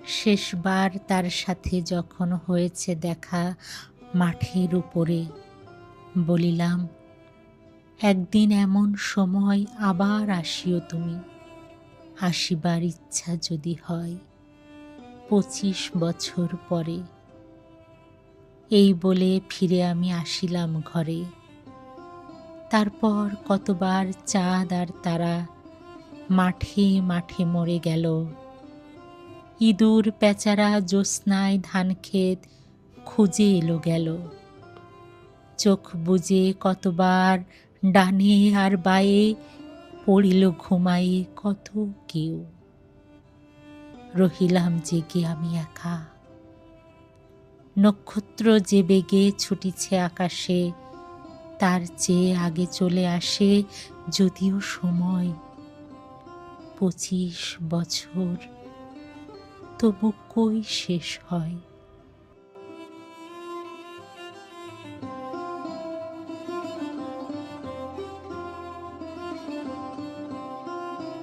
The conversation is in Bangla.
শেষবার তার সাথে যখন হয়েছে দেখা মাঠের উপরে, বলিলাম, একদিন এমন সময় আবার আসিও তুমি, আসিবার ইচ্ছা যদি হয় 25 বছর পরে। এই বলে ফিরে আমি আসিলাম ঘরে। তারপর কতবার চাঁদ আর তারা মাঠে মাঠে মরে গেল। ইঁদুর পেঁচারা জ্যোৎস্নায় ধানক্ষেত খুঁজে এলো গেল। চোখ বুজে কতবার ডানে আর বায়ে পড়িল ঘুমায়ে কত কেউ। রহিলাম জেগে আমি একা। নক্ষত্র যে বেগে ছুটিছে আকাশে, তার চেয়ে আগে চলে আসে যদিও সময় 25 বছর, তবু কই শেষ হয়।